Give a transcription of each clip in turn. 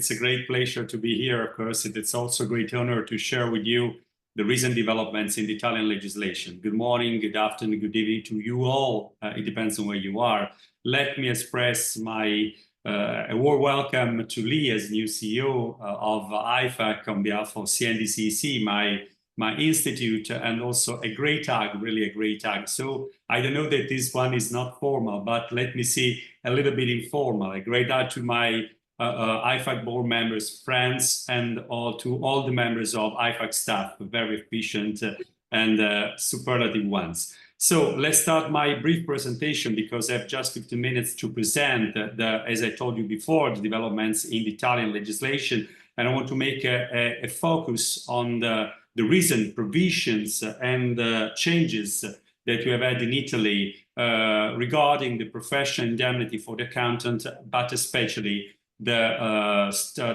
It's a great pleasure to be here, of course. It's also a great honor to share with you the recent developments in the Italian legislation. Good morning, good afternoon, good evening to you all. It depends on where you are. Let me express my a warm welcome to Lee as new CEO of IFAC on behalf of CNDCEC, my institute, and also a great hug, really a great hug. So I don't know that this one is not formal, but let me see a little bit informal. A great hug to my IFAC board members, friends, and to all the members of IFAC staff, very efficient and superlative ones. So let's start my brief presentation because I have just 15 minutes to present, as I told you before, the developments in the Italian legislation. And I want to make a focus on the recent provisions and changes that we have had in Italy regarding the professional indemnity for the accountant, but especially the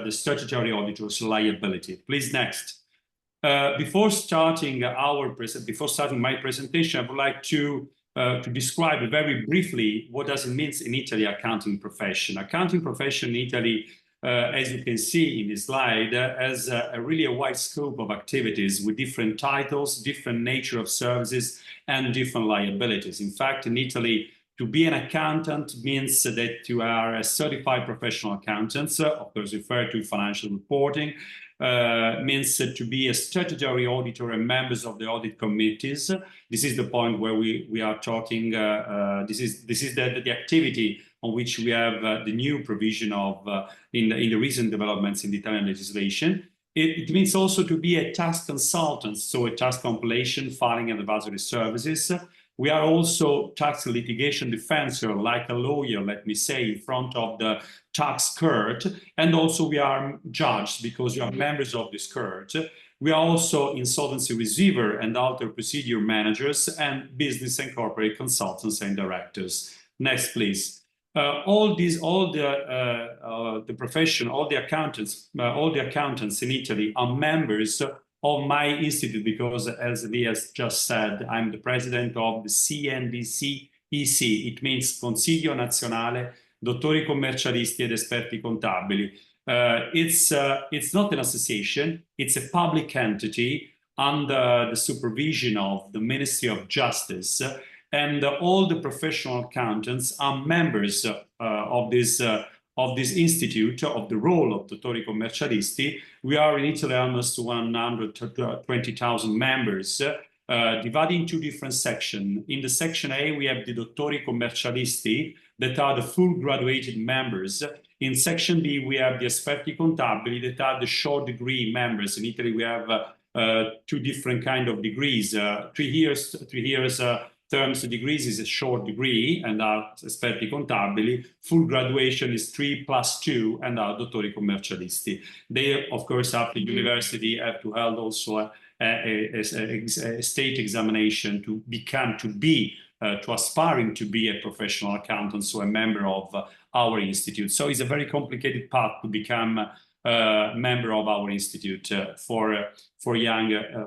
statutory auditor's liability. Please, next. Before starting my presentation, I would like to describe very briefly what does it mean in Italy accounting profession. Accounting profession in Italy, as you can see in this slide, has really a wide scope of activities with different titles, different nature of services, and different liabilities. In fact, in Italy, to be an accountant means that you are a certified professional accountant, of course, refer to financial reporting, means to be a statutory auditor and members of the audit committees. This is the point where we are talking, this is the activity on which we have the new provision of in the recent developments in the Italian legislation. It means also to be a tax consultant, so a tax compilation, filing and advisory services. We are also tax litigation defensor, like a lawyer, let me say, in front of the tax court. And also we are judged because we are members of this court. We are also insolvency receiver and alter procedure managers and business and corporate consultants and directors. Next, please. All the accountants in Italy are members of my institute because, as Lee has just said, I'm the president of the CNDCEC. It means Consiglio Nazionale Dottori Commercialisti ed Esperti Contabili. It's not an association, it's a public entity under the supervision of the Ministry of Justice, and all the professional accountants are members of this institute, of the role of Dottori Commercialisti. We are in Italy almost 120,000 members, divided in two different sections. In the section A, we have the Dottori Commercialisti, that are the full graduated members. In section B, we have the Esperti Contabili, that are the short degree members. In Italy, we have two different kind of degrees. 3 years terms degrees is a short degree and are Esperti Contabili. Full graduation is 3+2 and are Dottori Commercialisti. They, of course, after university have to hold also a state examination to aspiring to be a professional accountant, so a member of our institute. So it's a very complicated path to become a member of our institute for younger.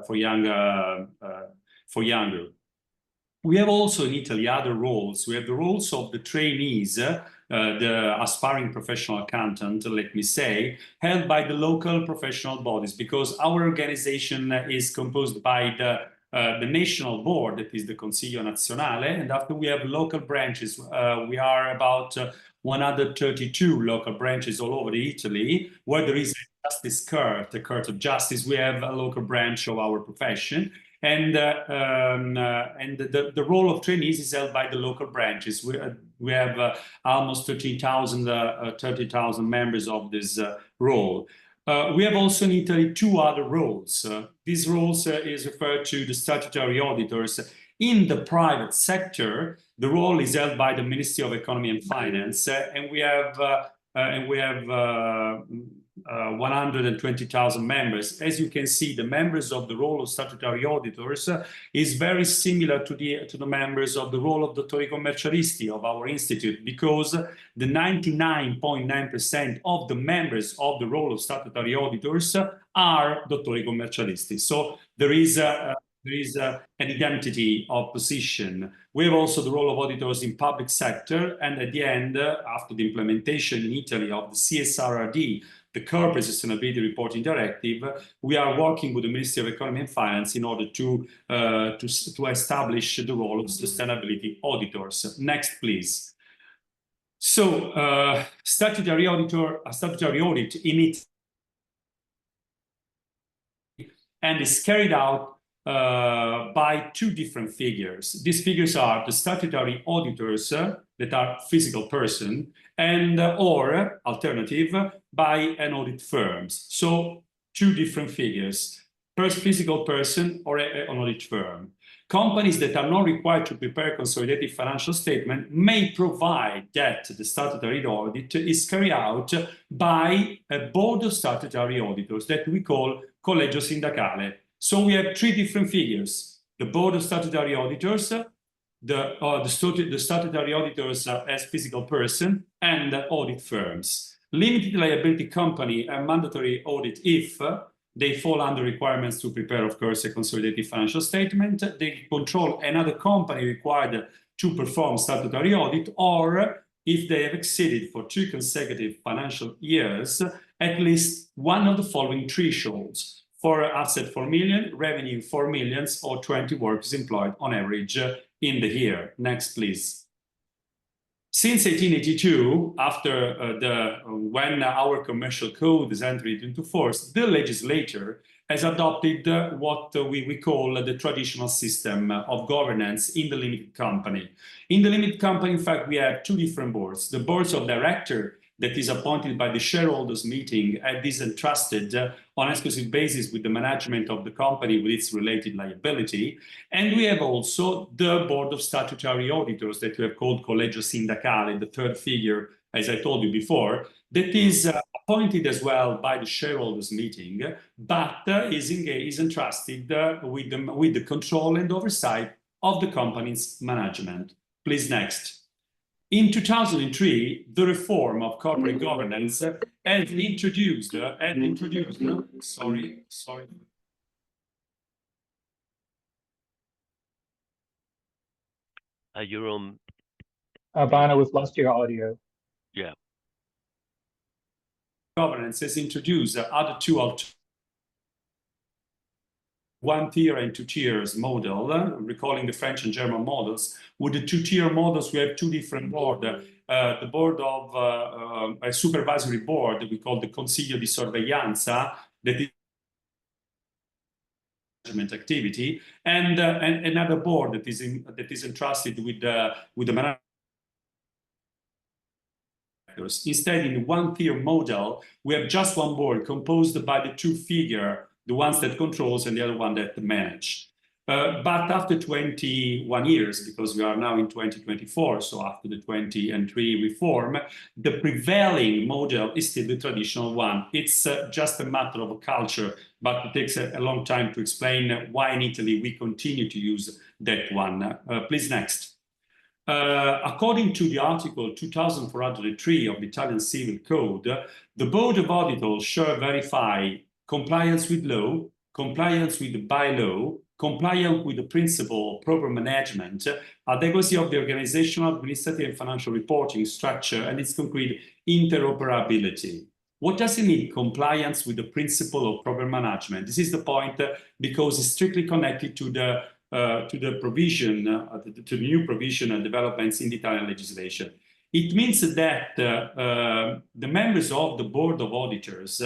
We have also in Italy other roles. We have the roles of the trainees, the aspiring professional accountant, let me say, held by the local professional bodies, because our organization is composed by the national board, that is the Consiglio Nazionale, and after we have local branches. We are about 132 local branches all over Italy, where there is a justice court, the court of justice. We have a local branch of our profession. And the role of trainees is held by the local branches. We have almost 30,000 members of this role. We have also in Italy two other roles. These roles is referred to the statutory auditors. In the private sector, the role is held by the Ministry of Economy and Finance, and we have 120,000 members. As you can see, the members of the role of statutory auditors is very similar to the members of the role of Dottori Commercialisti of our institute, because the 99.9% of the members of the role of statutory auditors are Dottori Commercialisti. So there is an identity of position. We have also the role of auditors in public sector, and at the end, after the implementation in Italy of the CSRD, the Corporate Sustainability Reporting Directive, we are working with the Ministry of Economy and Finance in order to establish the role of sustainability auditors. Next, please. So, statutory audit in it and is carried out by two different figures. These figures are the statutory auditors that are physical person and or alternative by an audit firms. So two different figures, first physical person or an audit firm. Companies that are not required to prepare consolidated financial statement may provide that the statutory audit is carried out by a board of statutory auditors that we call collegio sindacale. So we have three different figures: the board of statutory auditors, the statutory auditors as physical person, and audit firms. Limited liability company and mandatory audit if they fall under requirements to prepare, of course, a consolidated financial statement. They control another company required to perform statutory audit, or if they have exceeded for 2 consecutive financial years at least one of the following thresholds: for asset 4 million, revenue 4 million, or 20 workers employed on average in the year. Next, please. Since 1882, when our commercial code is entered into force, the legislature has adopted what we call the traditional system of governance in the limited company. In the limited company, in fact, we have two different boards: the boards of director, that is appointed by the shareholders meeting and is entrusted on exclusive basis with the management of the company with its related liability. And we have also the board of statutory auditors that we have called collegio sindacale, the third figure, as I told you before, that is appointed as well by the shareholders meeting, but is entrusted with the control and oversight of the company's management. Please, next. In 2003, the reform of corporate governance has introduced, sorry. You're on. Elbano, we've lost your audio. Yeah. Governance has introduced other two one-tier and two-tiers model, recalling the French and German models. With the two-tier models, we have two different boards. The board of a supervisory board that we call the Consiglio di Sorveglianza, that is management activity, and another board that is entrusted with the management. Instead, in the one-tier model, we have just one board composed by the two figures, the ones that controls and the other one that manage. But after 21 years, because we are now in 2024, so after the 2003 reform, the prevailing model is still the traditional one. It's just a matter of a culture, but it takes a long time to explain why in Italy we continue to use that one. Please, next. According to the article 2403 of the Italian Civil Code, the Board of Auditors shall verify compliance with law, compliance with the bylaw, compliance with the principle of proper management, adequacy of the organizational, administrative, and financial reporting structure, and its concrete interoperability. What does it mean, compliance with the principle of proper management? This is the point because it's strictly connected to the provision, to the new provision and developments in the Italian legislation. It means that the members of the Board of Auditors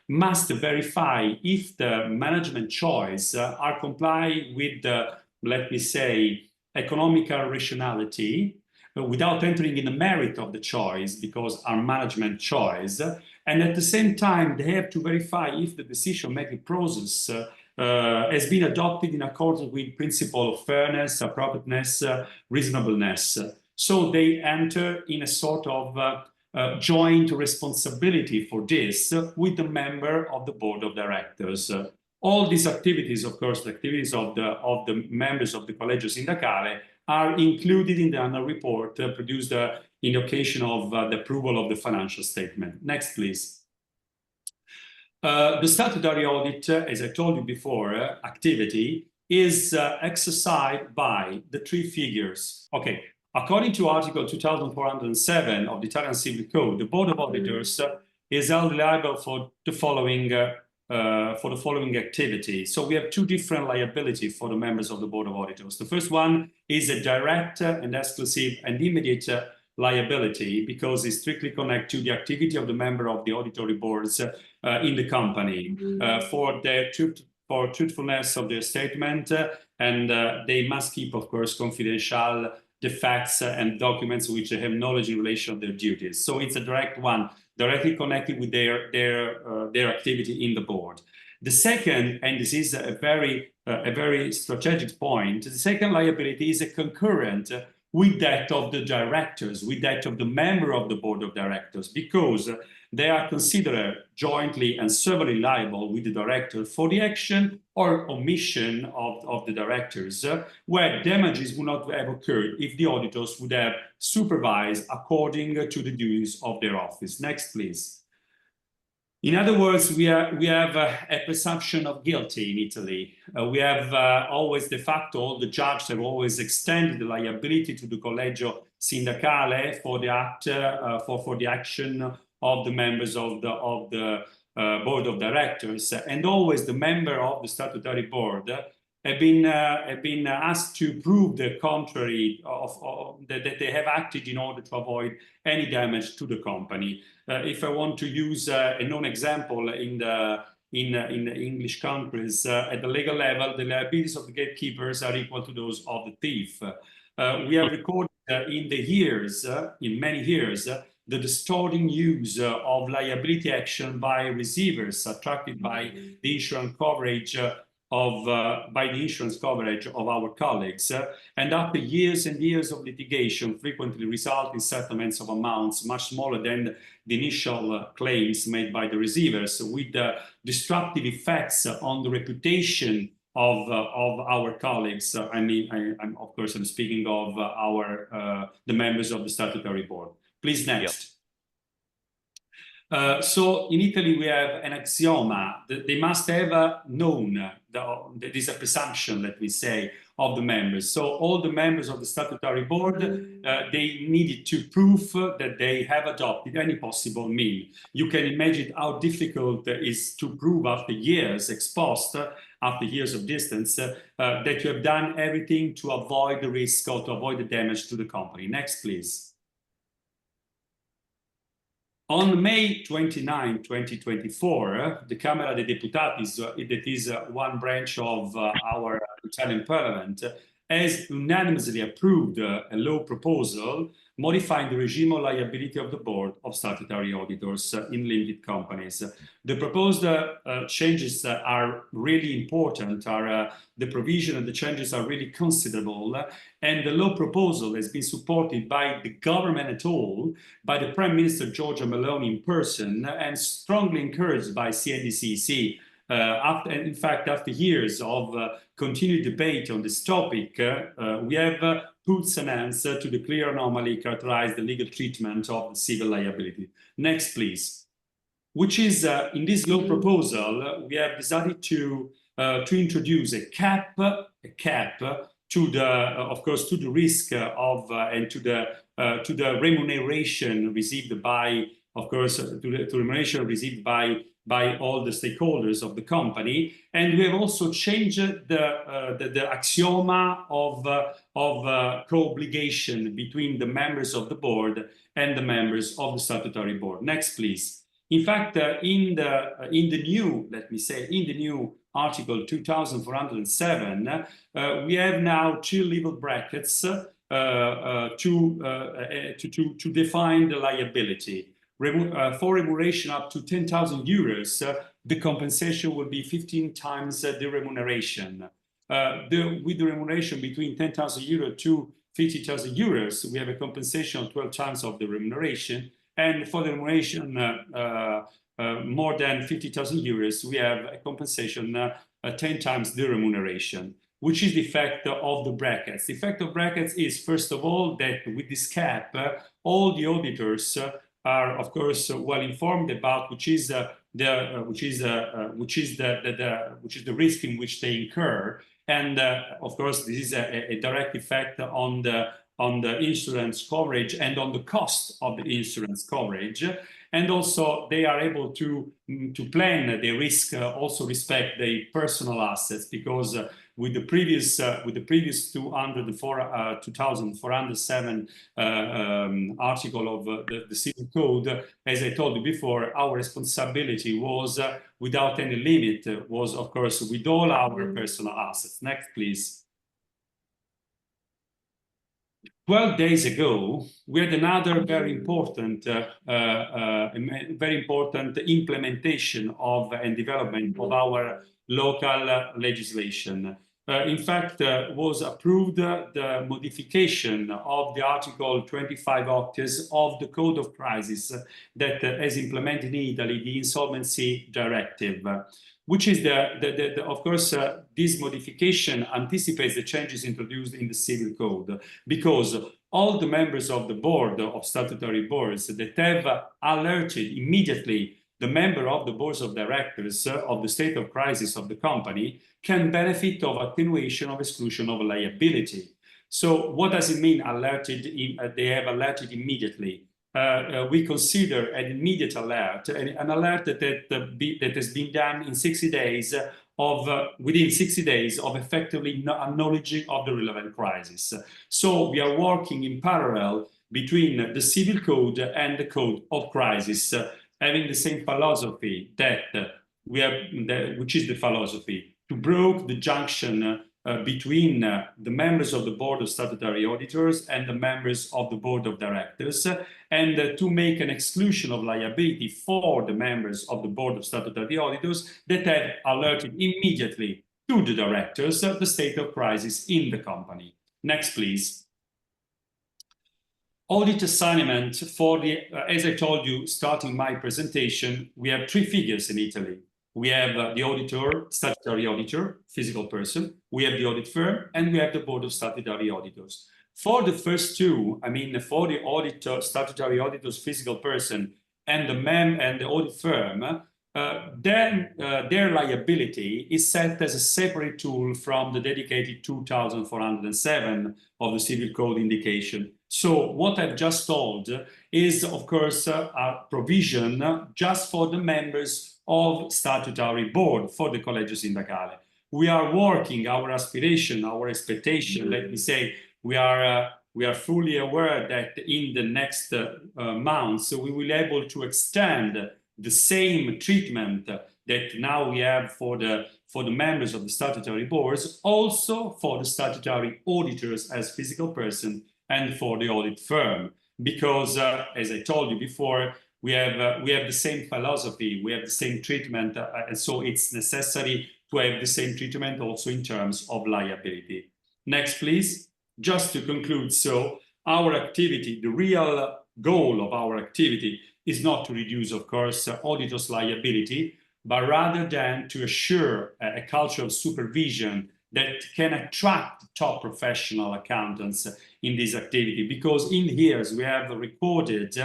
must verify if the management choice are comply with the, let me say, economical rationality, without entering in the merit of the choice, because our management choice. And at the same time, they have to verify if the decision-making process has been adopted in accordance with principle of fairness, appropriateness, reasonableness. So they enter in a sort of joint responsibility for this with the member of the board of directors. All these activities, of course, the activities of the members of the Collegio Sindacale are included in the annual report produced in the occasion of the approval of the financial statement. Next, please. The statutory audit, as I told you before, activity is exercised by the three figures. Okay. According to Article 2407 of the Italian Civil Code, the Board of Auditors is held liable for the following activity. So we have two different liability for the members of the Board of Auditors. The first one is a direct and exclusive and immediate liability, because it's strictly connected to the activity of the member of the auditory boards in the company for truthfulness of their statement, and they must keep, of course, confidential the facts and documents which they have knowledge in relation to their duties. So it's a direct one, directly connected with their activity in the board. The second, and this is a very strategic point, the second liability is a concurrent with that of the directors, with that of the member of the board of directors, because they are considered jointly and severally liable with the director for the action or omission of the directors, where damages would not have occurred if the auditors would have supervised according to the duties of their office. Next, please. In other words, we have a presumption of guilty in Italy. We have always de facto, the judge have always extended the liability to the collegio sindacale for the act for the action of the members of the board of directors, and always the member of the statutory board have been asked to prove the contrary that they have acted in order to avoid any damage to the company. If I want to use a known example in the English countries, at the legal level, the liabilities of the gatekeepers are equal to those of the thief. We have recorded in many years, the distorting use of liability action by receivers attracted by the insurance coverage of our colleagues, and after years and years of litigation, frequently result in settlements of amounts much smaller than the initial claims made by the receivers, with destructive effects on the reputation of our colleagues. I'm of course speaking of the members of the statutory board. Please, next. Yep. So in Italy, we have an axioma that they must have known, there is a presumption, let me say, of the members. So all the members of the statutory board, they needed to prove that they have adopted any possible mean. You can imagine how difficult it is to prove after years exposed, after years of distance, that you have done everything to avoid the risk or to avoid the damage to the company. Next, please. On May 29, 2024, the Camera dei Deputati, that is one branch of our Italian Parliament, has unanimously approved a law proposal modifying the regime of liability of the board of statutory auditors in limited companies. The proposed changes are really important, the provision and the changes are really considerable, and the law proposal has been supported by the government at all, by the Prime Minister Giorgia Meloni in person, and strongly encouraged by CNDCEC. In fact, after years of continued debate on this topic, we have put an answer to the clear anomaly characterized the legal treatment of the civil liability. Next, please. Which is, in this law proposal, we have decided to introduce a cap to the, of course, to the risk of and to the remuneration received by, of course, to the remuneration received by all the stakeholders of the company, and we have also changed the axioma of co-obligation between the members of the board and the members of the statutory board. Next, please. In fact, in the new, let me say, in the new Article 2407, we have now two legal brackets to define the liability. For remuneration up to 10,000 euros, the compensation will be 15 times the remuneration. With the remuneration between 10,000 euros to 50,000 euros, we have a compensation of 12 times of the remuneration. And for the remuneration more than 50,000 euros, we have a compensation 10 times the remuneration. Which is the effect of the brackets? The effect of brackets is, first of all, that with this cap, all the auditors are, of course, well informed about which is the risk in which they incur, and of course this is a direct effect on the on the insurance coverage and on the cost of the insurance coverage. And also they are able to plan the risk, also respect their personal assets, because with the previous 2407 article of the Civil Code, as I told you before, our responsibility was without any limit, was of course with all our personal assets. Next, please. 12 days ago, we had another very important implementation of and development of our local legislation. In fact, was approved the modification of the Article 25 octies of the Code of Crisis that has implemented in Italy the Insolvency Directive, which is of course, this modification anticipates the changes introduced in the Civil Code, because all the members of the board of statutory boards that have alerted immediately the member of the boards of directors of the state of crisis of the company can benefit of attenuation of exclusion of liability. So what does it mean alerted? They have alerted immediately. We consider an immediate alert, an alert that has been done in 60 days within 60 days of effectively acknowledging of the relevant crisis. So we are working in parallel between the Civil Code and the Code of Crisis, having the same philosophy that we have, which is the philosophy to broke the junction between the members of the Board of Statutory Auditors and the members of the Board of Directors, and to make an exclusion of liability for the members of the Board of Statutory Auditors that have alerted immediately to the directors the state of crisis in the company. Next, please. Audit assignment for the, as I told you, starting my presentation, we have three figures in Italy. We have the auditor, statutory auditor, physical person. We have the audit firm, and we have the Board of Statutory Auditors. For the first two, I mean, for the auditor, statutory auditors, physical person, and the audit firm, their liability is set as a separate tool from the dedicated 2407 of the Civil Code indication. So what I've just told is, of course, a provision just for the members of statutory board for the collegio sindacale. We are working, our aspiration, our expectation, let me say, we are fully aware that in the next months, we will be able to extend the same treatment that now we have for the members of the statutory boards, also for the statutory auditors as physical person and for the audit firm. Because, as I told you before, we have the same philosophy, we have the same treatment, and so it's necessary to have the same treatment also in terms of liability. Next, please. Just to conclude, so our activity, the real goal of our activity is not to reduce, of course, auditors' liability, but rather than to assure a culture of supervision that can attract top professional accountants in this activity. Because in years we have recorded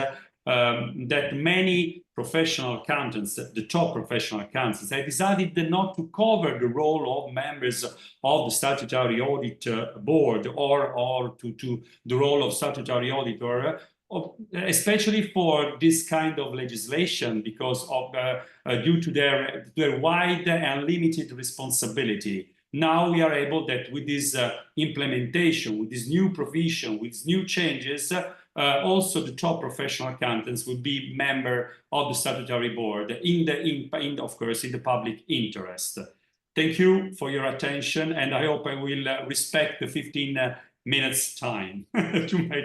that many professional accountants, the top professional accountants, have decided not to cover the role of members of the statutory audit board or to the role of statutory auditor, especially for this kind of legislation, because of due to their wide and limited responsibility. Now we are able that with this implementation, with this new provision, with new changes, also the top professional accountants will be member of the statutory board of course, in the public interest. Thank you for your attention, and I hope I will respect the 15 minutes time to my